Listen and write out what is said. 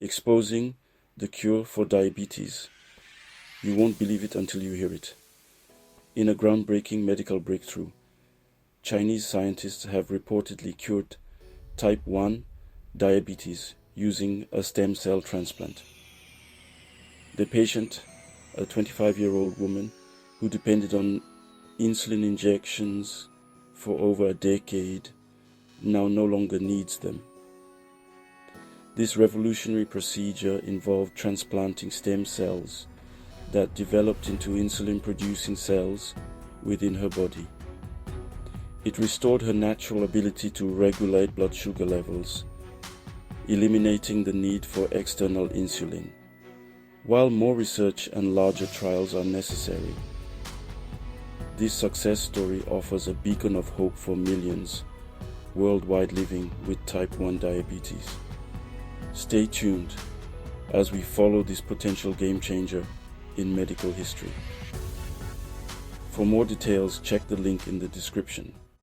exposing the cure for diabetes. You won't believe it until you hear it. In a groundbreaking medical breakthrough, Chinese scientists have reportedly cured type 1 diabetes using a stem cell transplant. The patient, a 25-year-old woman who depended on insulin injections for over a decade, now no longer needs them. This revolutionary procedure involved transplanting stem cells that developed into insulin-producing cells within her body. It restored her natural ability to regulate blood sugar levels, eliminating the need for external insulin. While more research and larger trials are necessary, this success story offers a beacon of hope for millions worldwide living with type 1 diabetes. Stay tuned as we follow this potential game changer in medical history. For more details, check the link in the description.